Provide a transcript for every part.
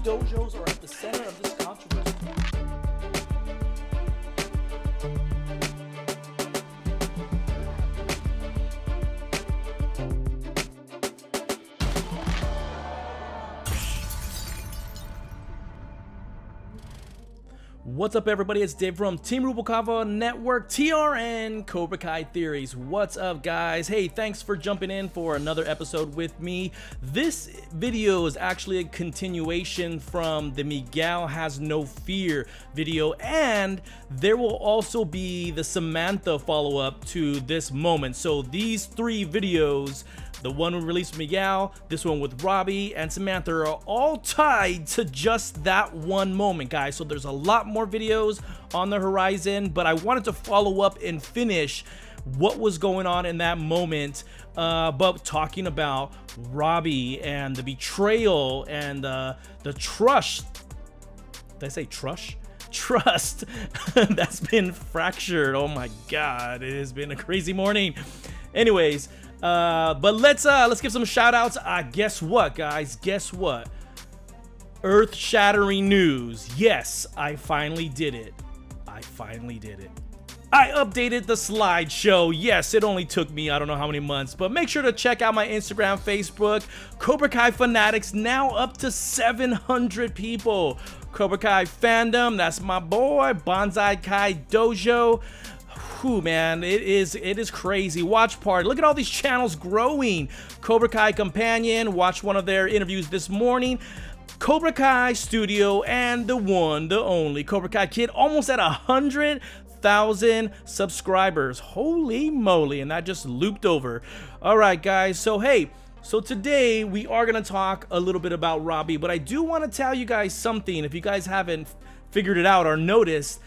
dojos are at the center of this controversy. What's up, everybody? It's Dave from Team Rubalcava Network, TRN Cobra Kai Theories. What's up, guys? Hey, thanks for jumping in for another episode with me. This video is actually a continuation from the Miguel Has No Fear video, and there will also be the Samantha follow-up to this moment. So these three videos, the one we released with Miguel, this one with Robbie and Samantha, are all tied to just that one moment, guys. So there's a lot more videos on the horizon, but I wanted to follow up and finish what was going on in that moment, but talking about Robbie and the betrayal and the trust. Did I say trust? Trust that's been fractured. Oh my God, it has been a crazy morning. Anyways, but let's give some shout outs. Guess what, guys? Guess what? Earth-shattering news. Yes, I finally did it. I updated the slideshow. Yes, it only took me I don't know how many months, but make sure to check out my Instagram, Facebook. Cobra Kai Fanatics, now up to 700 people. Cobra Kai Fandom, that's my boy. Bonsai Kai Dojo. Whew, man, it is crazy. Watch Party. Look at all these channels growing. Cobra Kai Companion, watch one of their interviews this morning. Cobra Kai Studio, and the one, the only Cobra Kai Kid, almost at 100,000 subscribers. Holy moly, and that just looped over. All right, guys, so hey, so today we are going to talk a little bit about Robbie, but I do want to tell you guys something. If you guys haven't figured it out or noticed,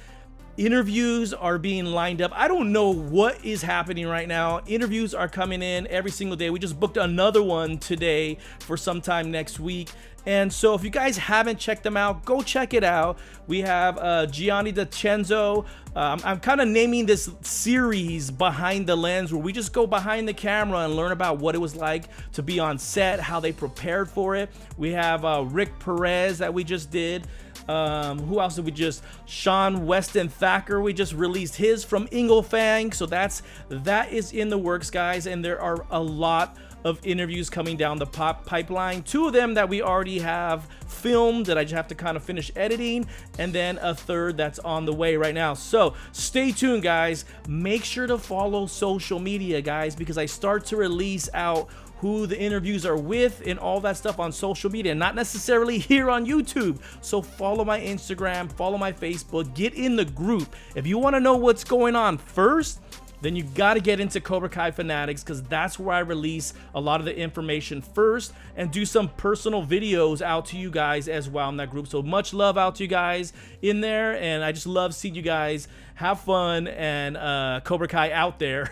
interviews are being lined up. I don't know what is happening right now. Interviews are coming in every single day. We just booked another one today for sometime next week. And so if you guys haven't checked them out, go check it out. We have Gianni DiCenzo. I'm kind of naming this series Behind the Lens, where we just go behind the camera and learn about what it was like to be on set, how they prepared for it. We have Rick Perez that we just did. Who else did we just? Sean Weston Thacker, we just released his from Inglefang. So that is in the works, guys, and there are a lot of interviews coming down the pipeline. Two of them that we already have filmed that I just have to kind of finish editing, and then a third that's on the way right now. So stay tuned, guys. Make sure to follow social media, guys, because I start to release out who the interviews are with and all that stuff on social media, not necessarily here on YouTube. So follow my Instagram, follow my Facebook, get in the group. If you want to know what's going on first, then you got to get into Cobra Kai Fanatics, because that's where I release a lot of the information first and do some personal videos out to you guys as well in that group. So much love out to you guys in there, and I just love seeing you guys have fun and Cobra Kai out there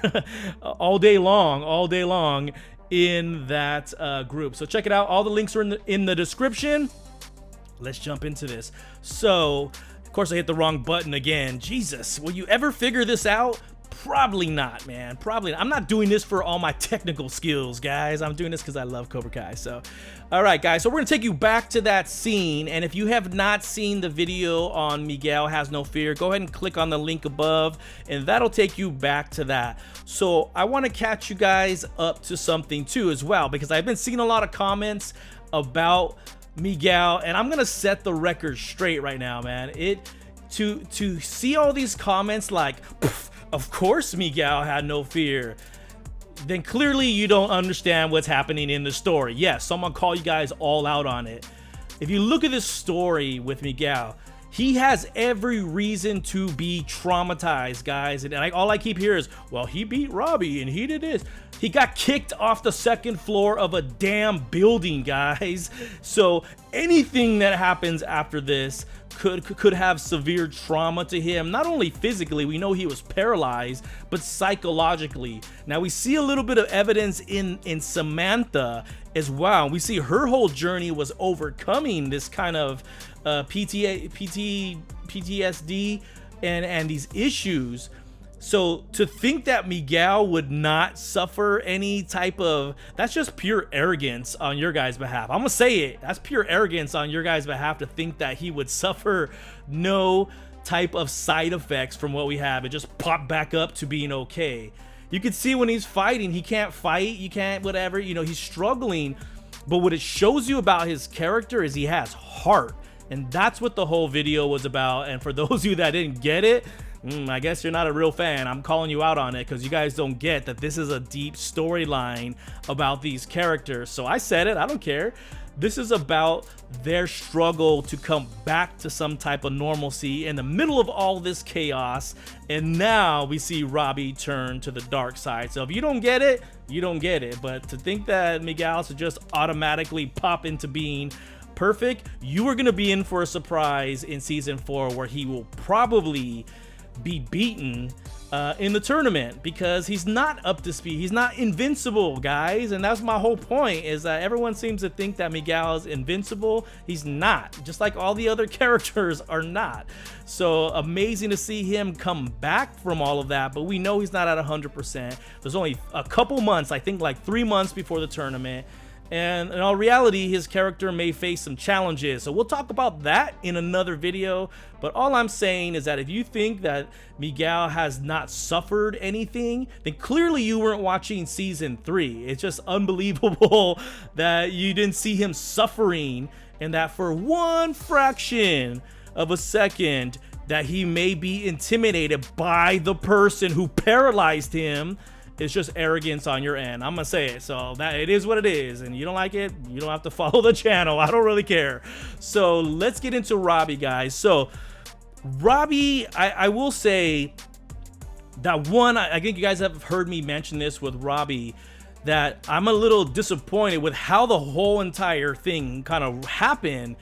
all day long in that group. So check it out. All the links are in the description. Let's jump into this. So of course I hit the wrong button again. Jesus, will you ever figure this out? Probably not, man. Probably not. I'm not doing this for all my technical skills, guys. I'm doing this because I love Cobra Kai. So, all right, guys. So we're going to take you back to that scene. And if you have not seen the video on Miguel Has No Fear, go ahead and click on the link above, and that'll take you back to that. So I want to catch you guys up to something too as well, because I've been seeing a lot of comments about Miguel, and I'm going to set the record straight right now, man. To see all these comments like, of course Miguel had no fear, then clearly you don't understand what's happening in the story. Yes, someone call you guys all out on it. If you look at this story with Miguel, he has every reason to be traumatized, guys. And all I keep hearing is, well, he beat Robbie and he did this. He got kicked off the second floor of a damn building, guys. So anything that happens after this could have severe trauma to him. Not only physically, we know he was paralyzed, but psychologically. Now we see a little bit of evidence in Samantha as well. We see her whole journey was overcoming this kind of PTSD and these issues. So to think that Miguel would not suffer any type of, that's just pure arrogance on your guys' behalf. I'm gonna say it. That's pure arrogance on your guys' behalf to think that he would suffer no type of side effects from what we have and just pop back up to being okay. You can see when he's fighting, he can't fight, you can't whatever, you know, he's struggling. But what it shows you about his character is he has heart. And that's what the whole video was about. And for those of you that didn't get it, I guess you're not a real fan. I'm calling you out on it because you guys don't get that this is a deep storyline about these characters. So I said it, I don't care. This is about their struggle to come back to some type of normalcy in the middle of all this chaos. And now we see Robbie turn to the dark side. So if you don't get it, you don't get it. But to think that Miguel should just automatically pop into being perfect, you are going to be in for a surprise in season 4 where he will probably be beaten in the tournament because he's not up to speed. He's not invincible, guys. And that's my whole point, is that everyone seems to think that Miguel is invincible. He's not, just like all the other characters are not. So amazing to see him come back from all of that, but we know he's not at 100%. There's only a couple months, I think like 3 months before the tournament. And in all reality, his character may face some challenges. So we'll talk about that in another video. But all I'm saying is that if you think that Miguel has not suffered anything, then clearly you weren't watching season 3. It's just unbelievable that you didn't see him suffering, and that for one fraction of a second that he may be intimidated by the person who paralyzed him. It's just arrogance on your end. I'm gonna say it. So that it is what it is, and you don't like it, you don't have to follow the channel. I don't really care. So let's get into Robbie, guys. So Robbie, I will say that one, I think you guys have heard me mention this with Robbie, that I'm a little disappointed with how the whole entire thing kind of happened.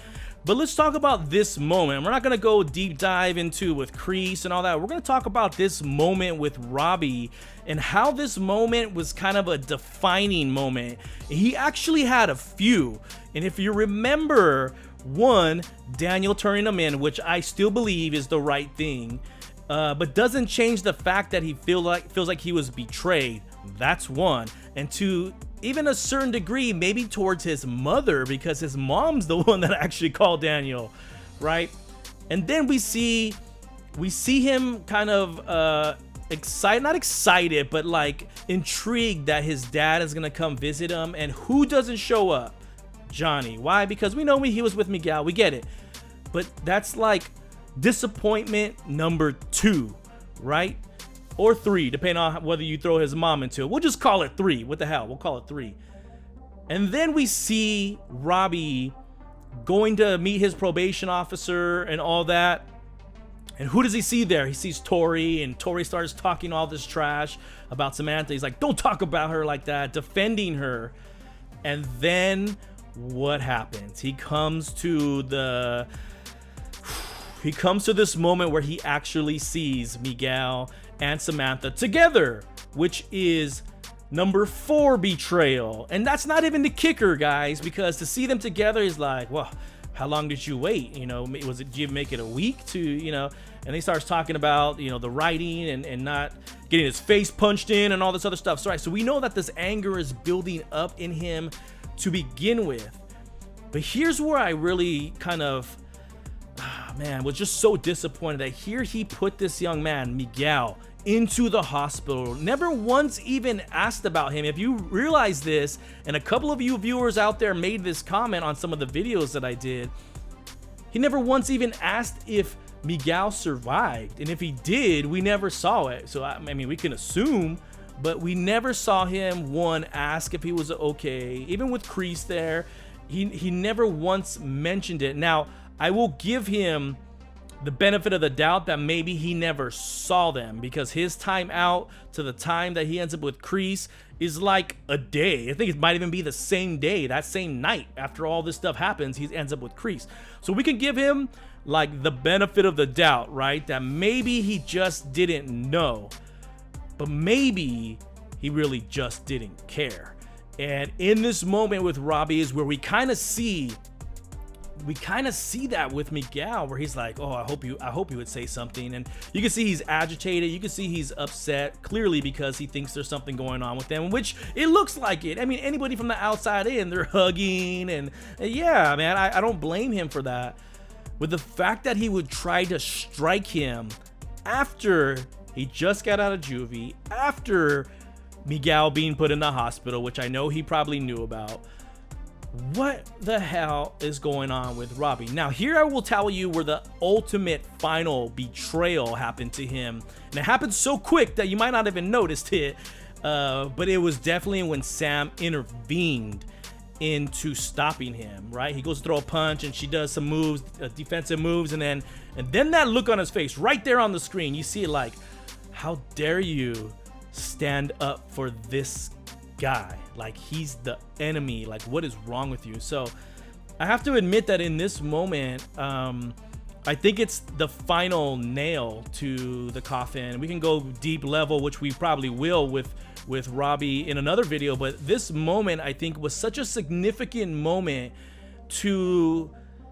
But let's talk about this moment. We're not going to go deep dive into with Kreese and all that. We're going to talk about this moment with Robbie and how this moment was kind of a defining moment. He actually had a few. And if you remember, one, Daniel turning him in, which I still believe is the right thing, but doesn't change the fact that he feels like he was betrayed. That's one. And two, even a certain degree, maybe towards his mother, because his mom's the one that actually called Daniel, right? And then we see him kind of not excited, but like intrigued that his dad is gonna come visit him. And who doesn't show up? Johnny. Why? Because we know he was with Miguel. We get it. But that's like disappointment number 2, right? Or 3, depending on whether you throw his mom into it. We'll just call it 3. What the hell? We'll call it 3. And then we see Robbie going to meet his probation officer and all that. And who does he see there? He sees Tori, and Tori starts talking all this trash about Samantha. He's like, don't talk about her like that, defending her. And then what happens? He comes to this moment where he actually sees Miguel and Samantha together, which is number 4 betrayal. And that's not even the kicker, guys, because to see them together is like, well, how long did you wait? You know, did you make it a week to, you know? And he starts talking about, you know, the writing and not getting his face punched in and all this other stuff. So, right, so we know that this anger is building up in him to begin with. But here's where I really kind of, man, was just so disappointed that here he put this young man, Miguel, into the hospital. Never once even asked about him. If you realize this, and a couple of you viewers out there made this comment on some of the videos that I did, he never once even asked if Miguel survived. And if he did, we never saw it. So, I mean, we can assume, but we never saw him, one, ask if he was okay. Even with Kreese there, he never once mentioned it. Now, I will give him the benefit of the doubt that maybe he never saw them, because his time out to the time that he ends up with Kreese is like a day. I think it might even be the same day, that same night after all this stuff happens, he ends up with Kreese. So we can give him like the benefit of the doubt, right? That maybe he just didn't know, but maybe he really just didn't care. And in this moment with Robbie is where we kind of see we kind of see that with Miguel, where he's like, oh, I hope you would say something. And you can see he's agitated, you can see he's upset, clearly because he thinks there's something going on with them, which it looks like it. I mean, anybody from the outside in, they're hugging, and yeah, man, I don't blame him for that. With the fact that he would try to strike him after he just got out of juvie, after Miguel being put in the hospital, which I know he probably knew about. What the hell is going on with Robbie? Now, here I will tell you where the ultimate final betrayal happened to him. And it happened so quick that you might not even noticed it. But it was definitely when Sam intervened into stopping him, right? He goes to throw a punch and she does some moves, defensive moves. And then that look on his face right there on the screen, you see it like, how dare you stand up for this guy? Like, he's the enemy. Like, what is wrong with you? So I have to admit that in this moment, I think it's the final nail to the coffin. We can go deep level, which we probably will with Robbie in another video, but this moment I think was such a significant moment to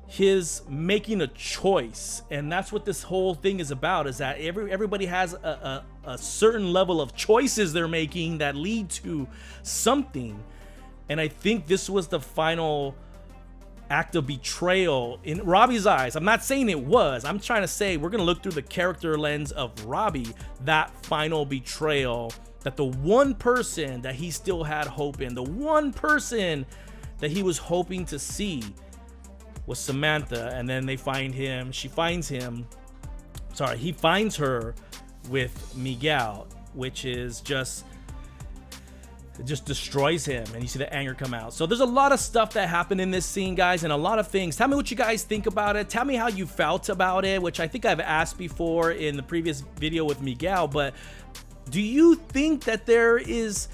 his making a choice. And that's what this whole thing is about, is that everybody has a certain level of choices they're making that lead to something. And I think this was the final act of betrayal in Robbie's eyes. I'm not saying it was. I'm trying to say we're gonna look through the character lens of Robbie, that final betrayal, that the one person that he still had hope in, the one person that he was hoping to see was Samantha. And then they find him, he finds her with Miguel, which is just, it just destroys him, and you see the anger come out. So there's a lot of stuff that happened in this scene, guys, and a lot of things. Tell me what you guys think about it. Tell me how you felt about it, which I think I've asked before in the previous video with Miguel. But do you think that there is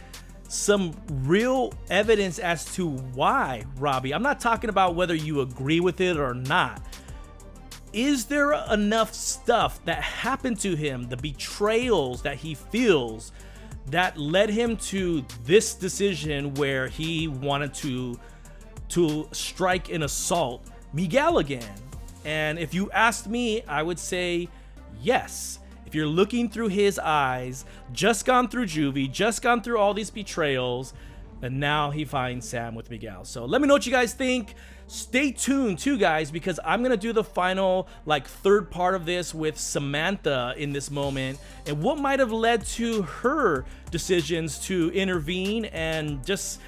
some real evidence as to why Robbie, I'm not talking about whether you agree with it or not, is there enough stuff that happened to him, the betrayals that he feels, that led him to this decision where he wanted to strike and assault Miguel again? And if you asked me, I would say yes. If you're looking through his eyes, just gone through juvie, just gone through all these betrayals, and now he finds Sam with Miguel. So let me know what you guys think. Stay tuned too, guys, because I'm gonna do the final, like, third part of this with Samantha in this moment, and what might have led to her decisions to intervene and just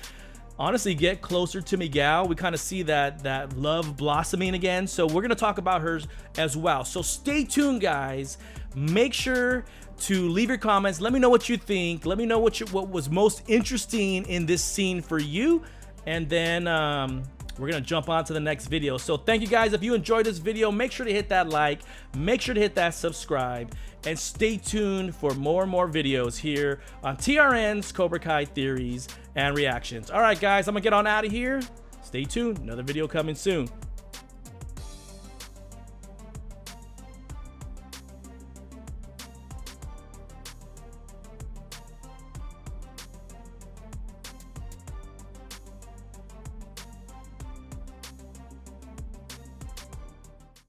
honestly get closer to Miguel. We kind of see that love blossoming again. So we're gonna talk about hers as well. So stay tuned, guys. Make sure to leave your comments. Let me know what you think. Let me know what was most interesting in this scene for you, and then we're gonna jump on to the next video. So thank you, guys. If you enjoyed this video, make sure to hit that like, make sure to hit that subscribe, and stay tuned for more and more videos here on TRN's Cobra Kai Theories and Reactions. All right, guys, I'm gonna get on out of here. Stay tuned. Another video coming soon.